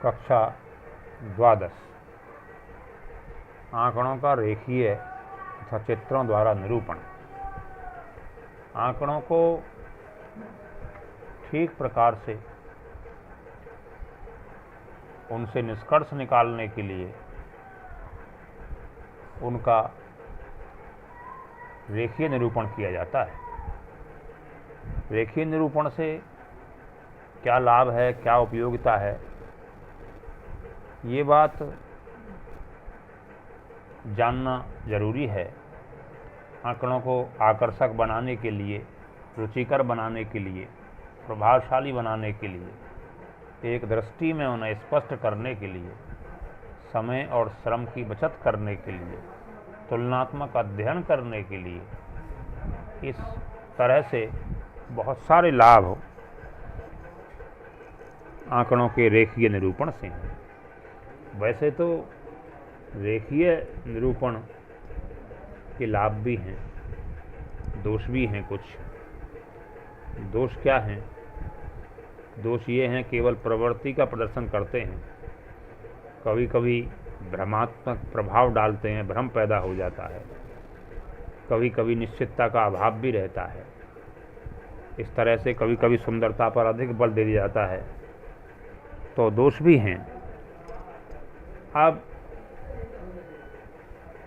कक्षा द्वादश आंकड़ों का रेखीय तथा चित्रों द्वारा निरूपण। आंकड़ों को ठीक प्रकार से उनसे निष्कर्ष निकालने के लिए उनका रेखीय निरूपण किया जाता है। रेखीय निरूपण से क्या लाभ है, क्या उपयोगिता है, ये बात जानना जरूरी है। आंकड़ों को आकर्षक बनाने के लिए, रुचिकर बनाने के लिए, प्रभावशाली बनाने के लिए, एक दृष्टि में उन्हें स्पष्ट करने के लिए, समय और श्रम की बचत करने के लिए, तुलनात्मक अध्ययन करने के लिए, इस तरह से बहुत सारे लाभ आंकड़ों के रेखीय निरूपण से हैं। वैसे तो रेखीय निरूपण के लाभ भी हैं, दोष भी हैं। कुछ दोष क्या हैं? दोष ये हैं, केवल प्रवृत्ति का प्रदर्शन करते हैं, कभी कभी भ्रमात्मक प्रभाव डालते हैं, भ्रम पैदा हो जाता है, कभी कभी निश्चितता का अभाव भी रहता है। इस तरह से कभी कभी सुंदरता पर अधिक बल दे दिया जाता है, तो दोष भी हैं। अब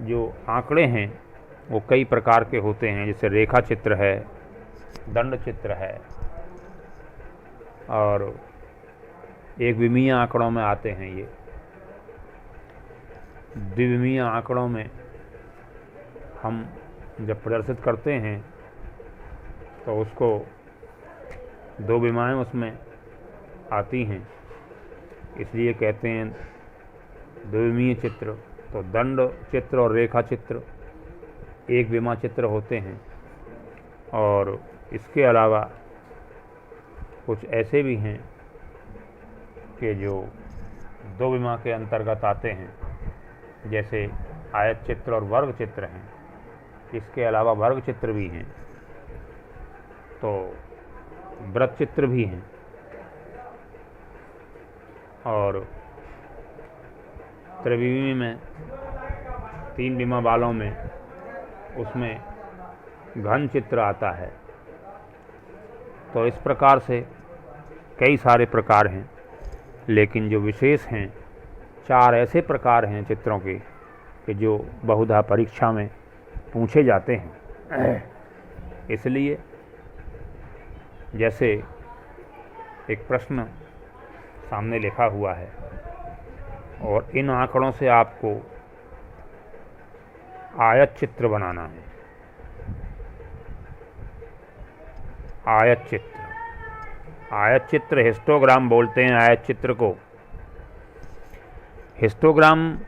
जो आंकड़े हैं वो कई प्रकार के होते हैं, जैसे रेखा चित्र है, दंड चित्र है, और एक विमीय आंकड़ों में आते हैं। ये द्विविमीय आंकड़ों में हम जब प्रदर्शित करते हैं तो उसको दो विमाएँ उसमें आती हैं, इसलिए कहते हैं द्विविमीय चित्र। तो दंड चित्र और रेखा चित्र एक विमा चित्र होते हैं। और इसके अलावा कुछ ऐसे भी हैं कि जो दो विमा के अंतर्गत आते हैं, जैसे आयत चित्र और वर्ग चित्र हैं। इसके अलावा वर्ग चित्र भी हैं, तो वृत्त चित्र भी हैं, और त्रिविमी में तीन विमा वालों में उसमें घन चित्र आता है। तो इस प्रकार से कई सारे प्रकार हैं, लेकिन जो विशेष हैं, चार ऐसे प्रकार हैं चित्रों के कि जो बहुधा परीक्षा में पूछे जाते हैं। इसलिए जैसे एक प्रश्न सामने लिखा हुआ है और इन आंकड़ों से आपको आयत चित्र बनाना है। आयत चित्र हिस्टोग्राम बोलते हैं। आयत चित्र को हिस्टोग्राम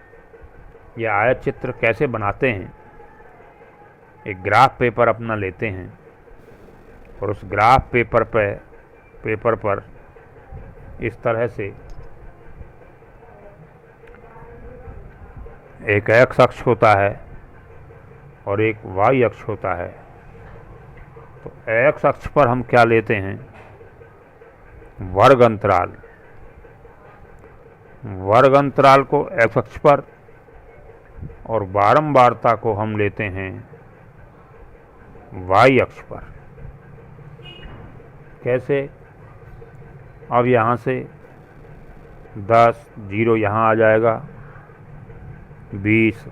या आयत चित्र कैसे बनाते हैं? एक ग्राफ पेपर अपना लेते हैं और उस ग्राफ पेपर पर इस तरह से एक एक्स अक्ष होता है और एक वाई अक्ष होता है। तो एक्स अक्ष पर हम क्या लेते हैं? वर्ग अंतराल। वर्ग अंतराल को एक्स अक्ष पर, और बारंबारता को हम लेते हैं वाई अक्ष पर। कैसे? अब यहाँ से 10, 0 यहाँ आ जाएगा, 20,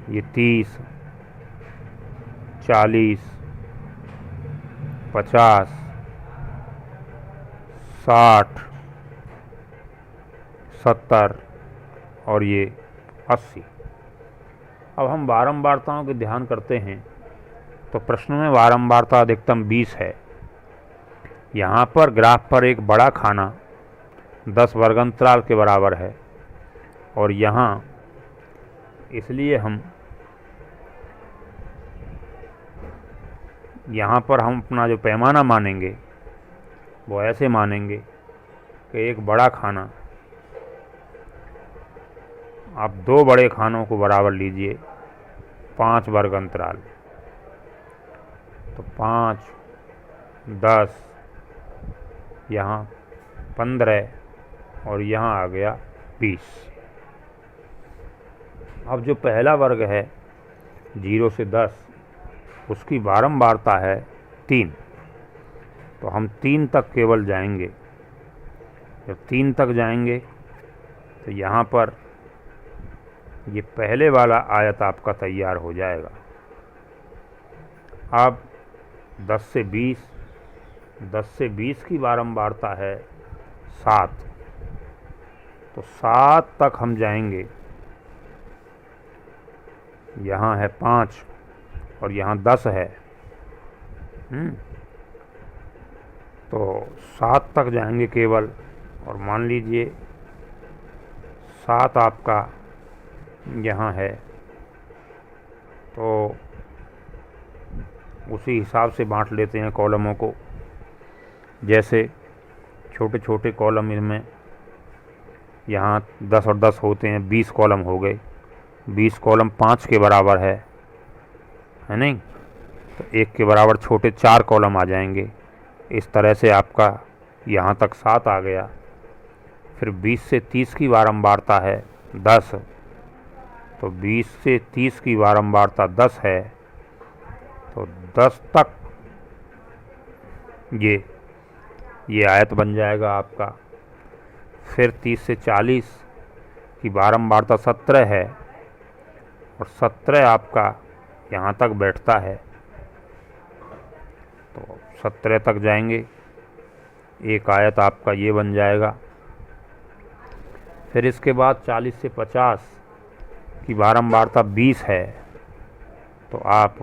ये 30, 40, 50, 60, 70 और ये 80। अब हम बारंबारताओं के ध्यान करते हैं तो प्रश्न में बारंबारता अधिकतम 20 है। यहाँ पर ग्राफ पर एक बड़ा खाना 10 वर्गांतराल के बराबर है, और यहाँ इसलिए हम यहाँ पर हम अपना जो पैमाना मानेंगे वो ऐसे मानेंगे कि एक बड़ा खाना, आप दो बड़े खानों को बराबर लीजिए, 5 वर्ग अंतराल। तो 5, 10, यहाँ 15, और यहाँ आ गया 20। अब जो पहला वर्ग है 0 से 10, उसकी बारंबारता है 3, तो हम 3 तक केवल जाएंगे। जब 3 तक जाएंगे तो यहाँ पर ये पहले वाला आयत आपका तैयार हो जाएगा। अब 10 से 20 की बारंबारता है 7, तो 7 तक हम जाएंगे। यहाँ है 5 और यहाँ 10 है, तो 7 तक जाएंगे केवल। और मान लीजिए 7 आपका यहाँ है, तो उसी हिसाब से बांट लेते हैं कॉलमों को। जैसे छोटे छोटे कॉलम इनमें यहाँ 10 और 10 होते हैं, 20 कॉलम हो गए। 20 कॉलम 5 के बराबर है नहीं? तो 1 के बराबर छोटे 4 कॉलम आ जाएंगे। इस तरह से आपका यहाँ तक 7 आ गया। फिर 20 से 30 की बारंबारता है 10, तो 20 से 30 की बारंबारता 10 है, तो 10 तक ये आयत बन जाएगा आपका। फिर 30 से 40 की बारंबारता 17 है, और 17 आपका यहाँ तक बैठता है, तो 17 तक जाएंगे, एक आयत आपका ये बन जाएगा। फिर इसके बाद 40 से 50 की बारंबारता 20 है, तो आप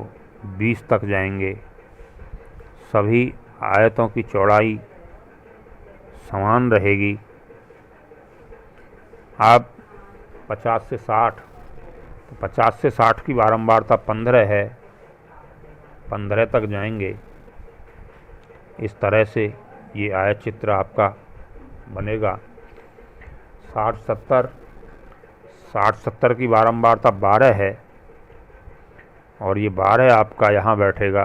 20 तक जाएंगे। सभी आयतों की चौड़ाई समान रहेगी। आप 50 से 60, तो 50 से 60 की बारंबारता 15 है, 15 तक जाएंगे। इस तरह से ये आयत चित्र आपका बनेगा। 60-70 की बारंबारता 12 है, और ये 12 आपका यहाँ बैठेगा,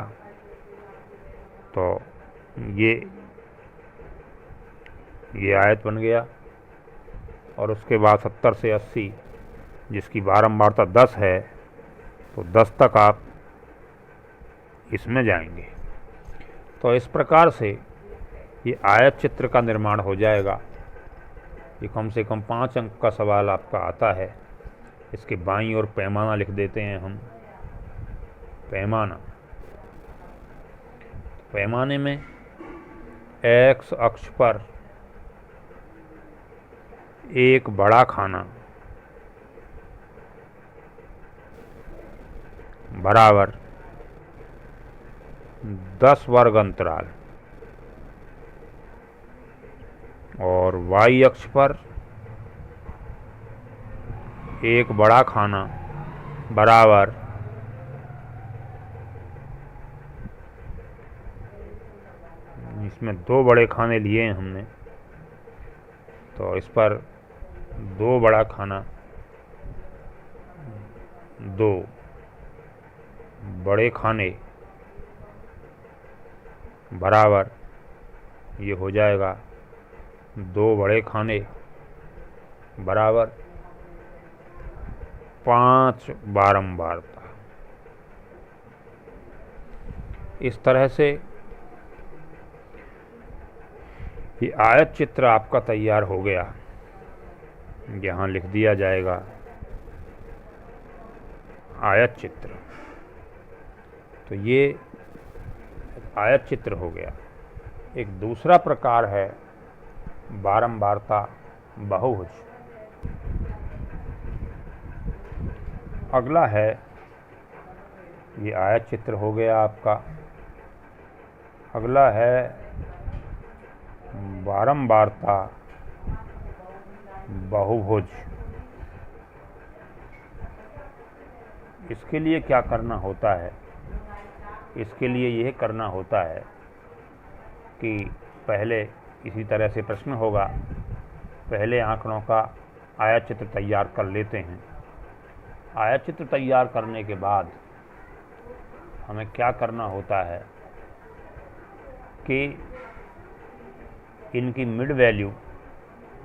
तो ये आयत बन गया। और उसके बाद 70 से 80 जिसकी बारंबारता 10 है, तो 10 तक आप इसमें जाएंगे। तो इस प्रकार से ये आयत चित्र का निर्माण हो जाएगा। ये कम से कम 5 अंक का सवाल आपका आता है। इसके बाईं ओर पैमाना लिख देते हैं हम, पैमाना। पैमाने में एक्स अक्ष पर एक बड़ा खाना बराबर 10 वर्ग अंतराल, और वाई अक्ष पर एक बड़ा खाना बराबर इसमें 2 बड़े खाने लिए हैं हमने, तो इस पर 2 बड़ा खाना, 2 बड़े खाने बराबर ये हो जाएगा 2 बड़े खाने बराबर 5 बारंबारता। इस तरह से ये आयत चित्र आपका तैयार हो गया। यहाँ लिख दिया जाएगा आयत चित्र। तो ये आयत चित्र हो गया। एक दूसरा प्रकार है बारंबारता बहुभुज। अगला है, ये आयत चित्र हो गया आपका। अगला है बारंबारता बहुभुज। इसके लिए क्या करना होता है? इसके लिए यह करना होता है कि पहले इसी तरह से प्रश्न होगा, पहले आंकड़ों का आयत चित्र तैयार कर लेते हैं। आयत चित्र तैयार करने के बाद हमें क्या करना होता है कि इनकी मिड वैल्यू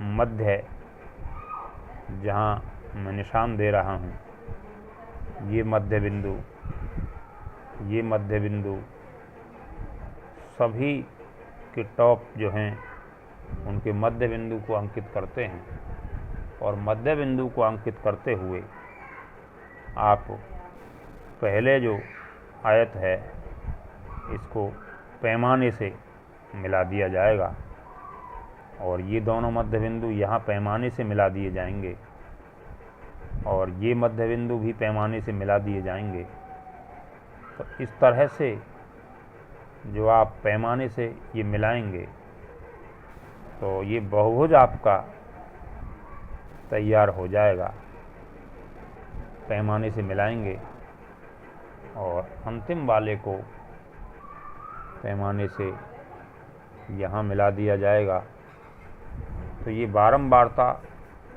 मध्य जहाँ मैं निशान दे रहा हूँ, ये मध्य बिंदु सभी के टॉप जो हैं उनके मध्य बिंदु को अंकित करते हैं। और मध्य बिंदु को अंकित करते हुए आप पहले जो आयत है इसको पैमाने से मिला दिया जाएगा और ये दोनों मध्य बिंदु यहाँ पैमाने से मिला दिए जाएंगे और ये मध्य बिंदु भी पैमाने से मिला दिए जाएंगे। तो इस तरह से जो आप पैमाने से ये मिलाएंगे तो ये बहुभुज आपका तैयार हो जाएगा। पैमाने से मिलाएंगे और अंतिम वाले को पैमाने से यहाँ मिला दिया जाएगा। तो ये बारंबारता,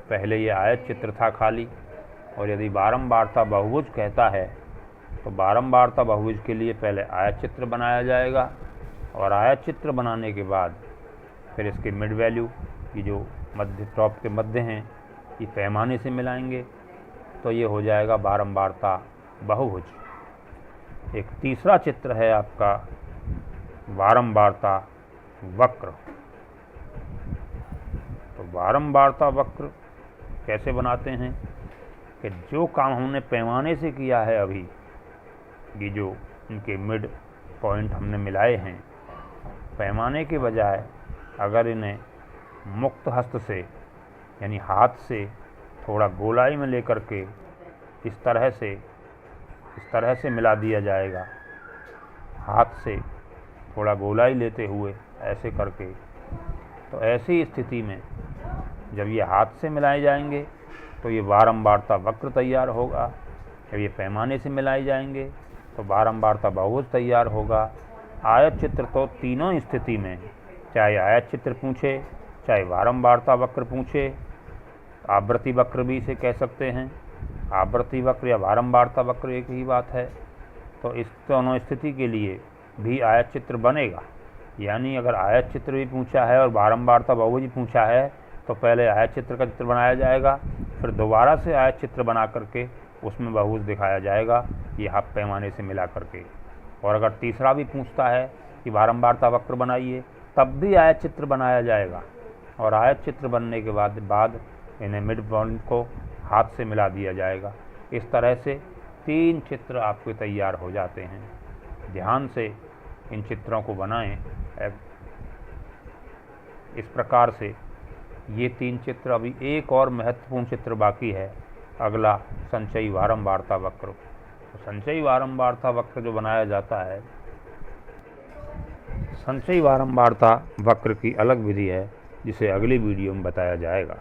पहले ये आयत चित्र था खाली, और यदि बारंबारता बहुभुज कहता है तो बारंबारता बहुभुज के लिए पहले आयत चित्र बनाया जाएगा और आयत चित्र बनाने के बाद फिर इसके मिड वैल्यू की जो मध्य टॉप के मध्य हैं ये पैमाने से मिलाएंगे तो ये हो जाएगा बारंबारता बहुभुज। एक तीसरा चित्र है आपका बारंबारता वक्र। तो बारंबारता वक्र कैसे बनाते हैं कि जो काम हमने पैमाने से किया है अभी, ये जो इनके मिड पॉइंट हमने मिलाए हैं, पैमाने के बजाय अगर इन्हें मुक्त हस्त से यानी हाथ से थोड़ा गोलाई में लेकर के इस तरह से मिला दिया जाएगा, हाथ से थोड़ा गोलाई लेते हुए ऐसे करके, तो ऐसी स्थिति में जब ये हाथ से मिलाए जाएंगे तो ये बारंबारता वक्र तैयार होगा। जब ये पैमाने से मिलाए जाएंगे तो बारंबारता बहुभुज तैयार होगा। आयत चित्र तो तीनों स्थिति में, चाहे आयत चित्र पूछे चाहे बारंबारता वक्र पूछे, आवृत्ति वक्र भी इसे कह सकते हैं, आवृत्ति वक्र या बारंबारता वक्र एक ही बात है। तो इस दोनों स्थिति के लिए भी आयत चित्र बनेगा। यानी अगर आयत चित्र भी पूछा है और बारंबारता बहुभुज पूछा है तो पहले आयत चित्र का चित्र बनाया जाएगा, फिर दोबारा से आयत चित्र बना करके उसमें बहुभुज दिखाया जाएगा, ये हाथ पैमाने से मिला करके। और अगर तीसरा भी पूछता है कि बारंबारता वक्र बनाइए, तब भी आयत चित्र बनाया जाएगा और आयत चित्र बनने के बाद इन्हें मिड पॉइंट को हाथ से मिला दिया जाएगा। इस तरह से 3 चित्र आपके तैयार हो जाते हैं। ध्यान से इन चित्रों को बनाएं। इस प्रकार से ये 3 चित्र, अभी एक और महत्वपूर्ण चित्र बाकी है, अगला संचयी बारंबारता वक्र। तो संचयी बारंबारता वक्र जो बनाया जाता है, संचयी बारंबारता वक्र की अलग विधि है जिसे अगली वीडियो में बताया जाएगा।